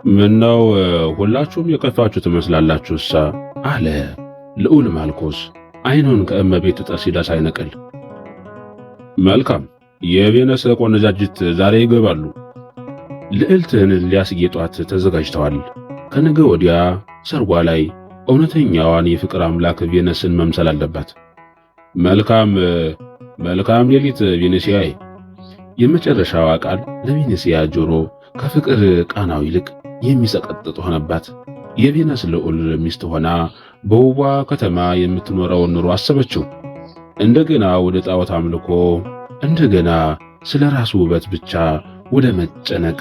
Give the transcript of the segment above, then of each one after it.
ምነው ሁላችሁም የከፋችሁ ትመስላላችሁሳ? አለ ልዑል ማልኮስ ዓይኑን ከእመቤት ጠርሲዳ ሳይነቅል። መልካም፣ የቬነስ ቆነጃጅት ዛሬ ይገባሉ። ልዕልትን ሊያስጌጧት ተዘጋጅተዋል። ከነገ ወዲያ ሰርጓ ላይ እውነተኛዋን የፍቅር አምላክ ቬነስን መምሰል አለባት። መልካም ሌሊት ቬኔሲያዬ። የመጨረሻዋ ቃል ለቬኔሲያ ጆሮ ከፍቅር ቃናው ይልቅ የሚሰቀጥጥ ሆነባት። የቬነስ ልዑል ሚስት ሆና በውቧ ከተማ የምትኖረውን ኑሮ አሰበችው። እንደገና ወደ ጣዖት አምልኮ፣ እንደገና ስለ ራሱ ውበት ብቻ ወደ መጨነቅ፣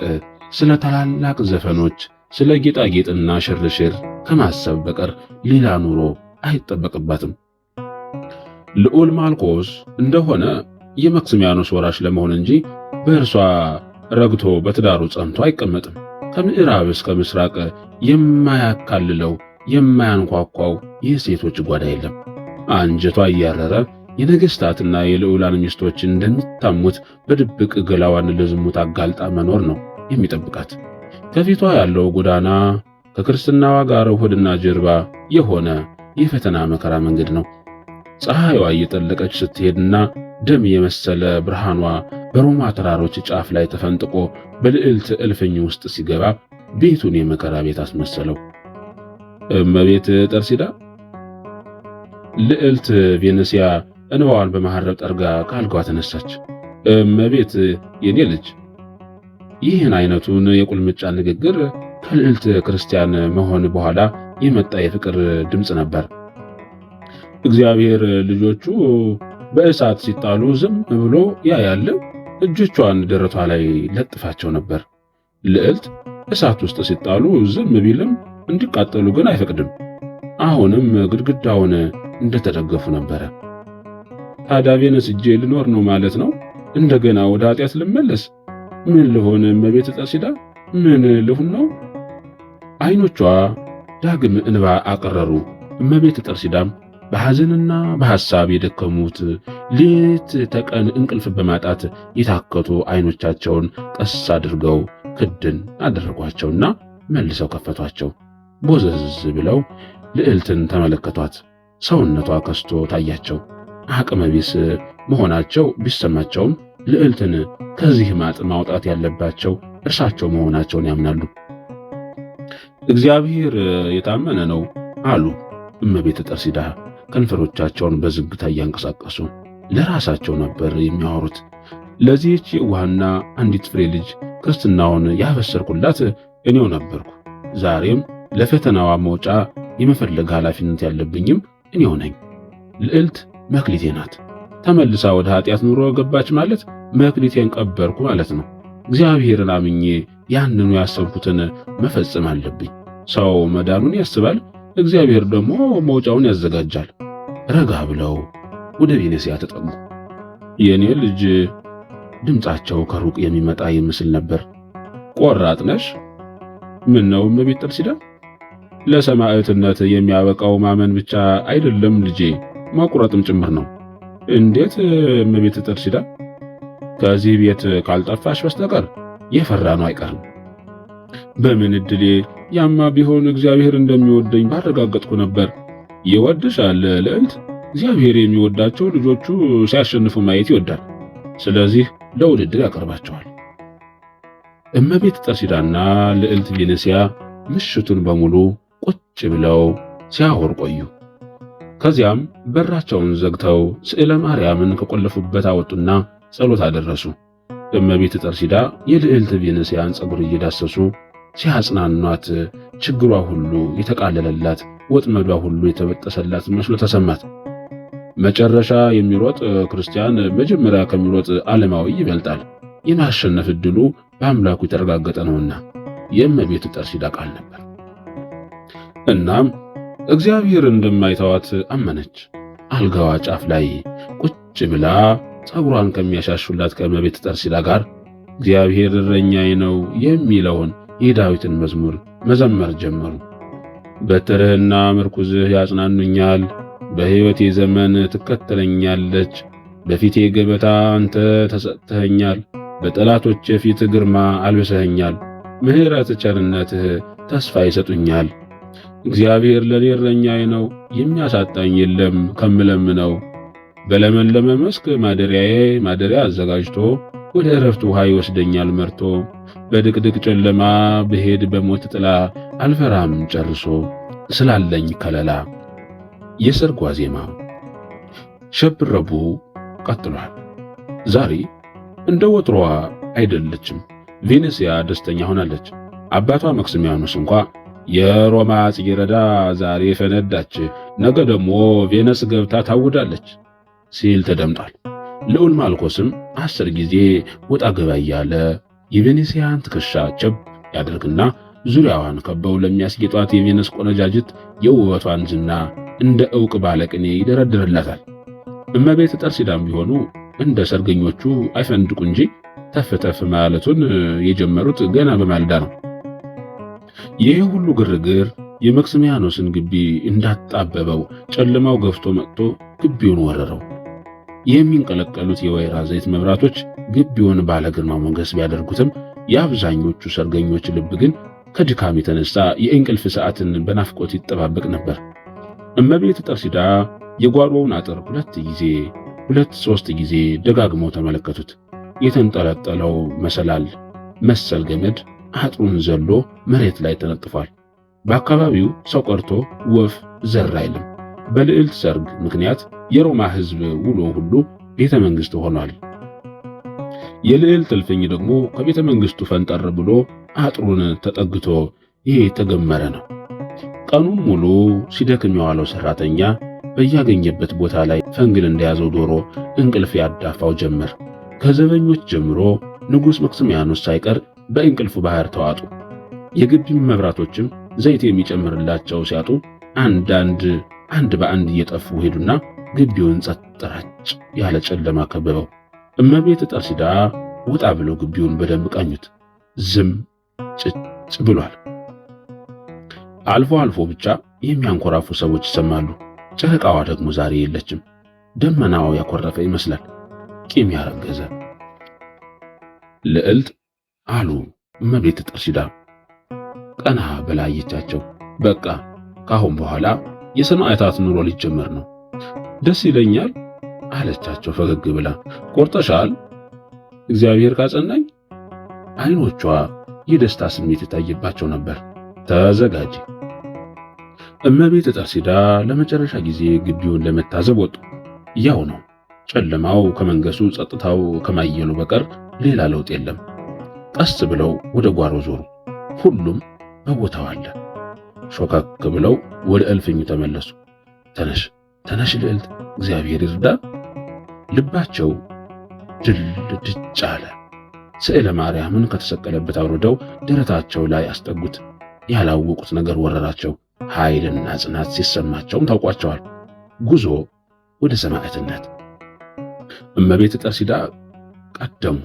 ስለ ታላላቅ ዘፈኖች፣ ስለ ጌጣጌጥና ሽርሽር ከማሰብ በቀር ሌላ ኑሮ አይጠበቅባትም። ልዑል ማልኮስ እንደሆነ የመክስሚያኖስ ወራሽ ለመሆን እንጂ በእርሷ ረግቶ በትዳሩ ጸንቶ አይቀመጥም። ከምዕራብ እስከ ምስራቅ የማያካልለው የማያንኳኳው የሴቶች ጓዳ የለም። አንጀቷ እያረረ የነገሥታትና የልዑላን ሚስቶች እንደሚታሙት በድብቅ ገላዋን ለዝሙት አጋልጣ መኖር ነው የሚጠብቃት። ከፊቷ ያለው ጎዳና ከክርስትናዋ ጋር ሆድና ጀርባ የሆነ የፈተና መከራ መንገድ ነው። ፀሐይዋ እየጠለቀች ስትሄድና ደም የመሰለ ብርሃኗ በሮማ ተራሮች ጫፍ ላይ ተፈንጥቆ በልዕልት እልፍኝ ውስጥ ሲገባ ቤቱን የመከራ ቤት አስመሰለው። እመቤት ጠርሲዳ። ልዕልት ቬኔሲያ እንባዋን በመሐረብ ጠርጋ ካልጋዋ ተነሳች። እመቤት የኔ ልጅ። ይህን አይነቱን የቁልምጫ ንግግር ከልዕልት ክርስቲያን መሆን በኋላ የመጣ የፍቅር ድምፅ ነበር። እግዚአብሔር ልጆቹ በእሳት ሲጣሉ ዝም ብሎ ያያል። እጆቿን ደረቷ ላይ ለጥፋቸው ነበር። ልዕልት እሳት ውስጥ ሲጣሉ ዝም ቢልም እንዲቃጠሉ ግን አይፈቅድም። አሁንም ግድግዳውን እንደተደገፉ ነበረ። ታዲያ ቬነስ እጄ ልኖር ነው ማለት ነው? እንደገና ወደ ኃጢአት ልመለስ? ምን ልሆን እመቤት ጠርሲዳ? ምን ልሁን ነው? አይኖቿ ዳግም እንባ አቀረሩ። እመቤት ጠርሲዳም በሐዘንና በሐሳብ የደከሙት ሌት ተቀን እንቅልፍ በማጣት የታከቱ አይኖቻቸውን ቀስ አድርገው ክድን አደረጓቸውና መልሰው ከፈቷቸው። ቦዘዝ ብለው ልዕልትን ተመለከቷት። ሰውነቷ ከስቶ ታያቸው። አቅመ ቢስ መሆናቸው ቢሰማቸውም ልዕልትን ከዚህ ማጥ ማውጣት ያለባቸው እርሳቸው መሆናቸውን ያምናሉ። እግዚአብሔር የታመነ ነው አሉ እመቤት ጠርሲዳ ከንፈሮቻቸውን በዝግታ እያንቀሳቀሱ። ለራሳቸው ነበር የሚያወሩት። ለዚህች የዋህና አንዲት ፍሬ ልጅ ክርስትናውን ያበሰርኩላት እኔው ነበርኩ። ዛሬም ለፈተናዋ መውጫ የመፈለግ ኃላፊነት ያለብኝም እኔው ነኝ። ልዕልት መክሊቴ ናት። ተመልሳ ወደ ኃጢአት ኑሮ ገባች ማለት መክሊቴን ቀበርኩ ማለት ነው። እግዚአብሔርን አምኜ ያንኑ ያሰብኩትን መፈጸም አለብኝ። ሰው መዳኑን ያስባል፣ እግዚአብሔር ደግሞ መውጫውን ያዘጋጃል። ረጋ ብለው ወደ ቬኔሲያ ተጠጉ። የኔ ልጅ። ድምጻቸው ከሩቅ የሚመጣ ይመስል ነበር። ቆራጥ ነሽ? ምን ነው እመቤት ጠርሲዳ? ለሰማዕትነት የሚያበቃው ማመን ብቻ አይደለም ልጄ፣ ማቁረጥም ጭምር ነው። እንዴት እመቤት ጠርሲዳ? ከዚህ ቤት ካልጠፋሽ በስተቀር የፈራ ነው አይቀርም። በምን እድሌ! ያማ ቢሆን እግዚአብሔር እንደሚወደኝ ባረጋገጥኩ ነበር። ይወድሻል ልዕልት። እግዚአብሔር የሚወዳቸው ልጆቹ ሲያሸንፉ ማየት ይወዳል። ስለዚህ ለውድድር ያቀርባቸዋል። እመቤት ጠርሲዳና ልዕልት ቬኔሲያ ምሽቱን በሙሉ ቁጭ ብለው ሲያወሩ ቆዩ። ከዚያም በራቸውን ዘግተው ስዕለ ማርያምን ከቆለፉበት አወጡና ጸሎት አደረሱ። እመቤት ጠርሲዳ የልዕልት ቬኔሲያን ጸጉር እየዳሰሱ ሲያጽናኗት ችግሯ ሁሉ የተቃለለላት፣ ወጥመዷ ሁሉ የተበጠሰላት መስሎ ተሰማት። መጨረሻ የሚሮጥ ክርስቲያን መጀመሪያ ከሚሮጥ ዓለማዊ ይበልጣል። የማሸነፍ ዕድሉ በአምላኩ የተረጋገጠ ነውና የእመቤት ጠርሲዳ ቃል ነበር። እናም እግዚአብሔር እንደማይተዋት አመነች። አልጋዋ ጫፍ ላይ ቁጭ ብላ ጸጉሯን ከሚያሻሹላት ከእመቤት ጠርሲዳ ጋር እግዚአብሔር እረኛዬ ነው የሚለውን የዳዊትን መዝሙር መዘመር ጀመሩ። በትርህና ምርኩዝህ ያጽናኑኛል፣ በሕይወቴ ዘመን ትከተለኛለች። በፊቴ ገበታ አንተ ተሰጥተኸኛል፣ በጠላቶቼ ፊት ግርማ አልብሰኸኛል። ምሕረት ቸርነትህ ተስፋ ይሰጡኛል። እግዚአብሔር ለኔ እረኛዬ ነው፣ የሚያሳጣኝ የለም ከምለምነው። በለመለመ መስክ ማደሪያ አዘጋጅቶ ወደ ዕረፍት ውሃ ይወስደኛል መርቶ። በድቅድቅ ጨለማ ብሄድ በሞት ጥላ አልፈራም ጨርሶ ስላለኝ ከለላ። የሰርጓ ዜማ ሸብረቡ ቀጥሏል። ዛሬ እንደ ወትሮዋ አይደለችም። ቬኔሲያ ደስተኛ ሆናለች። አባቷ መክስሚያኖስ እንኳ የሮማ ጽጌረዳ ዛሬ ፈነዳች፣ ነገ ደግሞ ቬነስ ገብታ ታውዳለች ሲል ተደምጧል። ልዑል ማልኮስም 10 ጊዜ ወጣ ገባ እያለ የቬኔሲያን ትከሻ ቸብ ያደርግና ዙሪያዋን ከበው ለሚያስጌጧት የቬነስ ቆነጃጅት የውበቷን ዝና እንደ ዕውቅ ባለቅኔ ይደረድርላታል። እመቤት ጠርሲዳም ቢሆኑ እንደ ሰርገኞቹ አይፈንድቁ እንጂ ተፍ ማለቱን የጀመሩት ገና በማልዳ ነው። ይህ ሁሉ ግርግር የመክስሚያኖስን ግቢ እንዳጣበበው ጨለማው ገፍቶ መጥቶ ግቢውን ወረረው። የሚንቀለቀሉት የወይራ ዘይት መብራቶች ግቢውን ባለ ግርማ ሞገስ ቢያደርጉትም የአብዛኞቹ ሰርገኞች ልብ ግን ከድካም የተነሳ የእንቅልፍ ሰዓትን በናፍቆት ይጠባበቅ ነበር። እመቤት ጠርሲዳ የጓሮውን አጥር 2-3 ጊዜ ደጋግመው ተመለከቱት። የተንጠለጠለው መሰል ገመድ አጥሩን ዘሎ መሬት ላይ ተነጥፏል። በአካባቢው ሰው ቀርቶ ወፍ ዘር አይልም። በልዕልት ሰርግ ምክንያት የሮማ ሕዝብ ውሎ ሁሉ ቤተ መንግሥት ሆኗል። የልዕልት እልፍኝ ደግሞ ከቤተ መንግሥቱ ፈንጠር ብሎ አጥሩን ተጠግቶ ይሄ የተገመረ ነው። ቀኑን ሙሉ ሲደክም የዋለው ሰራተኛ በያገኘበት ቦታ ላይ ፈንግል እንደያዘው ዶሮ እንቅልፍ ያዳፋው ጀመር። ከዘበኞች ጀምሮ ንጉሥ መክስሚያኖስ ሳይቀር በእንቅልፍ ባህር ተዋጡ። የግቢ መብራቶችም ዘይት የሚጨምርላቸው ሲያጡ አንድ በአንድ እየጠፉ ሄዱና ግቢውን ጸጥ ረጭ ያለ ጨለማ ከበበው። እመቤት ጠርሲዳ ወጣ ብለው ግቢውን በደንብ ቃኙት። ዝም ጭጭ ብሏል። አልፎ አልፎ ብቻ የሚያንኮራፉ ሰዎች ይሰማሉ። ጨረቃዋ ደግሞ ዛሬ የለችም። ደመናው ያኮረፈ ይመስላል። ቂም ያረገዘ ልዕልት አሉ እመቤት ጠርሲዳ ቀና ብላ አየቻቸው። በቃ ካሁን በኋላ የሰማዕታት ኑሮ ሊጀመር ነው። ደስ ይለኛል አለቻቸው ፈገግ ብላ። ቆርጠሻል? እግዚአብሔር ካጸናኝ። አይኖቿ የደስታ ስሜት የታየባቸው ነበር። ተዘጋጂ። እመቤት ጠርሲዳ ለመጨረሻ ጊዜ ግቢውን ለመታዘብ ወጡ። ያው ነው። ጨለማው ከመንገሱ፣ ጸጥታው ከማየሉ በቀር ሌላ ለውጥ የለም። ቀስ ብለው ወደ ጓሮ ዞሩ። ሁሉም በቦታው አለ። ሾካክ ብለው ወደ እልፍኙ ተመለሱ። ተነሽ ልዕልት፣ እግዚአብሔር ይርዳ። ልባቸው ድጭ አለ። ስዕለ ማርያምን ከተሰቀለበት አውርደው ደረታቸው ላይ አስጠጉት። ያላወቁት ነገር ወረራቸው። ኃይልና ጽናት ሲሰማቸውም ታውቋቸዋል። ጉዞ ወደ ሰማዕትነት። እመቤት ጠርሲዳ ቀደሙ።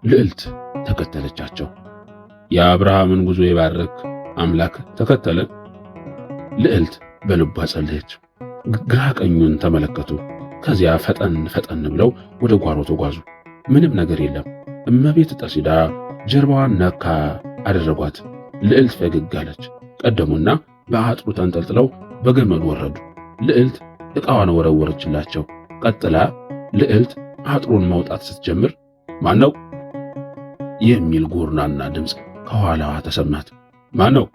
ልዕልት ተከተለቻቸው። የአብርሃምን ጉዞ የባረክ አምላክ ተከተለን። ልዕልት በልቧ ጸለየች። ግራ ቀኙን ተመለከቱ። ከዚያ ፈጠን ብለው ወደ ጓሮ ተጓዙ። ምንም ነገር የለም። እመቤት ጠርሲዳ ጀርባዋን ነካ አደረጓት። ልዕልት ፈገግ አለች። ቀደሙና በአጥሩ ተንጠልጥለው በገመድ ወረዱ። ልዕልት ዕቃዋን ወረወረችላቸው። ቀጥላ ልዕልት አጥሩን መውጣት ስትጀምር ማነው የሚል ጎርናና ድምፅ ከኋላዋ ተሰማት። ማነው?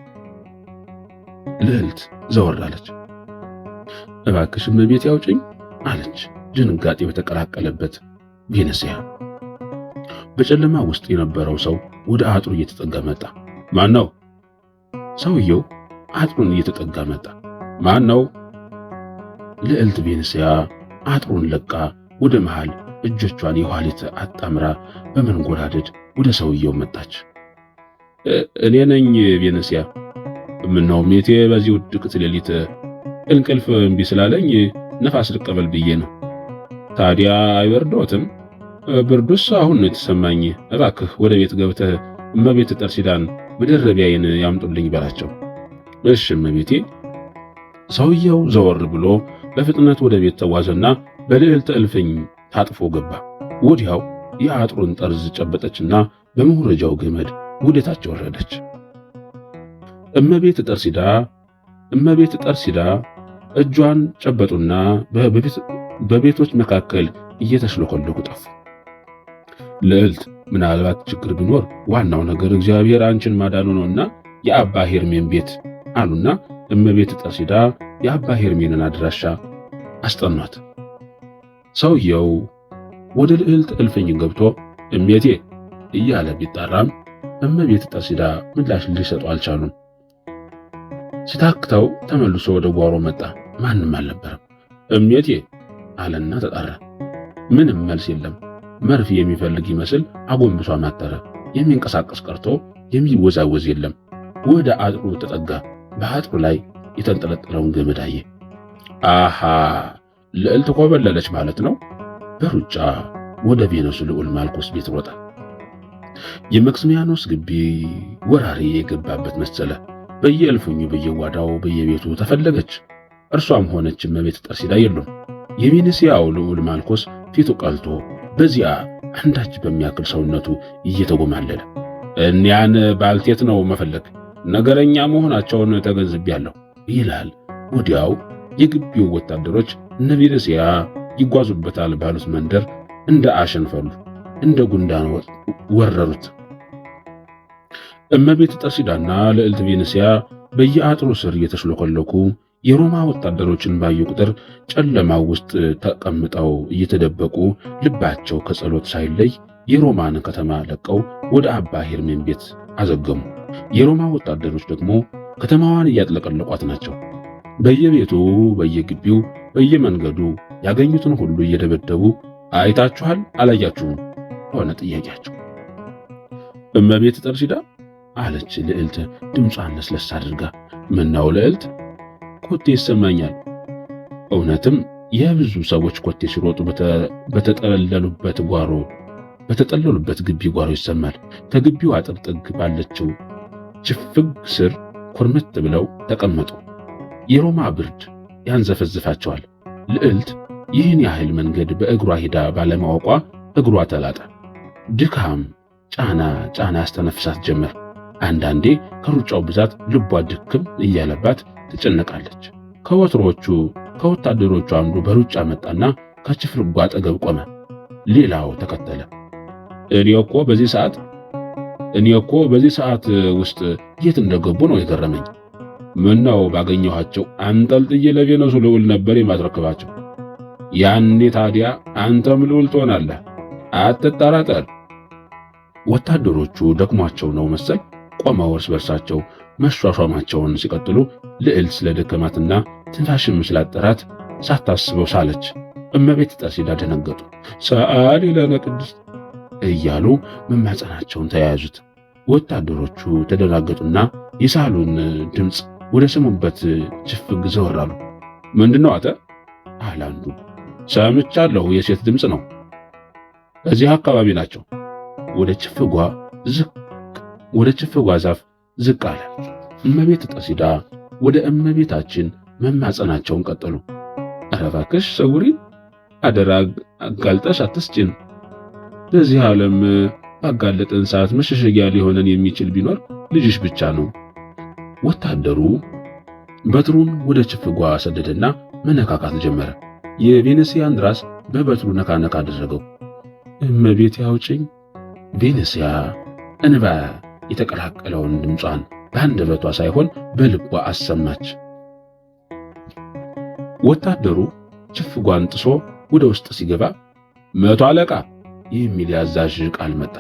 ልዕልት ዘወር አለች። እባክሽ እመቤት ያውጭኝ አለች ድንጋጤ በተቀላቀለበት ቬኔሲያ። በጨለማ ውስጥ የነበረው ሰው ወደ አጥሩ እየተጠጋ መጣ። ማነው? ሰውየው አጥሩን እየተጠጋ መጣ። ማነው? ልዕልት ቬኔሲያ አጥሩን ለቃ ወደ መሃል እጆቿን የኋሊት አጣምራ በመንጎራደድ ወደ ሰውየው መጣች። እኔ ነኝ ቬኔሲያ። ምነው ሜቴ በዚህ ውድቅት ሌሊት እንቅልፍ እምቢ ስላለኝ ነፋስ ልቀበል ብዬ ነው። ታዲያ አይበርዶትም? ብርዱስ አሁን ነው የተሰማኝ። እባክህ ወደ ቤት ገብተህ እመቤት ጠርሲዳን መደረቢያዬን ያምጡልኝ በላቸው። እሺ እመቤቴ። ሰውየው ዘወር ብሎ በፍጥነት ወደ ቤት ተጓዘና በልዕልት እልፍኝ ታጥፎ ገባ። ወዲያው የአጥሩን ጠርዝ ጨበጠችና በመውረጃው ገመድ ወደታች ወረደች። እመቤት ጠርሲዳ እጇን ጨበጡና በቤቶች መካከል እየተሽለኮለኩ ጠፉ። ልዕልት ምናልባት ችግር ቢኖር ዋናው ነገር እግዚአብሔር አንቺን ማዳኑ ነውና የአባ ሄርሜን ቤት አሉና እመቤት ጠርሲዳ የአባ ሄርሜንን አድራሻ አስጠኗት። ሰውየው ወደ ልዕልት እልፍኝ ገብቶ እሜቴ እያለ ቢጣራም እመቤት ጠርሲዳ ምላሽ ሊሰጡ አልቻሉም። ሲታክተው ተመልሶ ወደ ጓሮ መጣ። ማንም አልነበረም። እሜቴ አለና ተጣራ። ምንም መልስ የለም። መርፌ የሚፈልግ ይመስል አጎንብሷ ማጠረ። የሚንቀሳቀስ ቀርቶ የሚወዛወዝ የለም። ወደ አጥሩ ተጠጋ። በአጥሩ ላይ የተንጠለጠለውን ገመድ አየ። አሃ ልዕልት ኮበለለች ማለት ነው። በሩጫ ወደ ቬነሱ ልዑል ማልኮስ ቤት ሮጠ። የመክስሚያኖስ ግቢ ወራሪ የገባበት መሰለ። በየእልፍኙ፣ በየጓዳው፣ በየቤቱ ተፈለገች። እርሷም ሆነች እመቤት ጠርሲዳ የሉም። የቬኔሲያው ልዑል ማልኮስ ፊቱ ቀልቶ በዚያ አንዳች በሚያክል ሰውነቱ እየተጎማለለ እኒያን ባልቴት ነው መፈለግ፣ ነገረኛ መሆናቸውን ተገንዝቤያለሁ ይላል። ወዲያው የግቢው ወታደሮች እነ ቬኔሲያ ይጓዙበታል ባሉት መንደር እንደ አሸንፈሉ፣ እንደ ጉንዳን ወረሩት። እመቤት ጠርሲዳና ልዕልት ቬኔሲያ በየአጥሩ ስር እየተሽለኮለኩ የሮማ ወታደሮችን ባዩ ቁጥር ጨለማው ውስጥ ተቀምጠው እየተደበቁ ልባቸው ከጸሎት ሳይለይ የሮማን ከተማ ለቀው ወደ አባ ሄርሜን ቤት አዘገሙ። የሮማ ወታደሮች ደግሞ ከተማዋን እያጥለቀለቋት ናቸው። በየቤቱ፣ በየግቢው፣ በየመንገዱ ያገኙትን ሁሉ እየደበደቡ አይታችኋል አላያችሁም ሆነ ጥያቄያቸው። እመቤት ጠርሲዳ አለች ልዕልት ድምጿን ለስለስ አድርጋ። ምነው ልዕልት? ኮቴ ይሰማኛል። እውነትም የብዙ ሰዎች ኮቴ ሲሮጡ በተጠለሉበት ግቢ ጓሮ ይሰማል። ከግቢው አጥር ጥግ ባለችው ችፍግ ስር ኩርምት ብለው ተቀመጡ። የሮማ ብርድ ያንዘፈዝፋቸዋል። ልዕልት ይህን ያህል መንገድ በእግሯ ሄዳ ባለማወቋ እግሯ ተላጠ። ድካም፣ ጫና ያስተነፍሳት ጀመር። አንዳንዴ ከሩጫው ብዛት ልቧ ድክም እያለባት ትጨነቃለች። ከወታደሮቹ አንዱ በሩጫ መጣና ከችፍርጓ አጠገብ ቆመ። ሌላው ተከተለ። እኔ እኮ በዚህ ሰዓት ውስጥ የት እንደገቡ ነው የገረመኝ። ምነው ባገኘኋቸው አንጠልጥዬ ለቬነሱ ልዑል ነበር የማስረክባቸው። ያኔ ታዲያ አንተም ልዑል ትሆናለህ፣ አትጠራጠር። ወታደሮቹ ደክሟቸው ነው መሰል ቆመው እርስ በርሳቸው መሿሿማቸውን ሲቀጥሉ ልዕልት ስለደከማትና ትንፋሽም ስላጠራት ሳታስበው ሳለች። እመቤት ጠርሲዳ ደነገጡ። ሰአሊ ለነ ቅድስት እያሉ መማጸናቸውን ተያያዙት። ወታደሮቹ ተደናገጡና የሳሉን ድምፅ ወደ ሰሙበት ችፍግ ዘወር አሉ። ምንድነው አለ አንዱ። ሰምቻለሁ፣ የሴት ድምፅ ነው። እዚህ አካባቢ ናቸው። ወደ ችፍጓ ዛፍ ዝቅ አለ። እመቤት ጠርሲዳ ወደ እመቤታችን መማጸናቸውን ቀጠሉ። ኧረ እባክሽ ሰውሪ፣ አደራ አጋልጠሽ አትስጭን። በዚህ ዓለም ባጋለጠን ሰዓት መሸሸጊያ ሊሆነን የሚችል ቢኖር ልጅሽ ብቻ ነው። ወታደሩ በትሩን ወደ ችፍጓ ሰደደና መነካካት ጀመረ። የቬኔሲያን ራስ በበትሩ ነካ አደረገው። እመቤት ያውጭኝ። ቬኔሲያ እንባ የተቀላቀለውን ድምጿን በአንደበቷ ሳይሆን በልቧ አሰማች። ወታደሩ ችፍጓን ጥሶ ወደ ውስጥ ሲገባ 100 አለቃ የሚል ያዛዥ ቃል መጣ።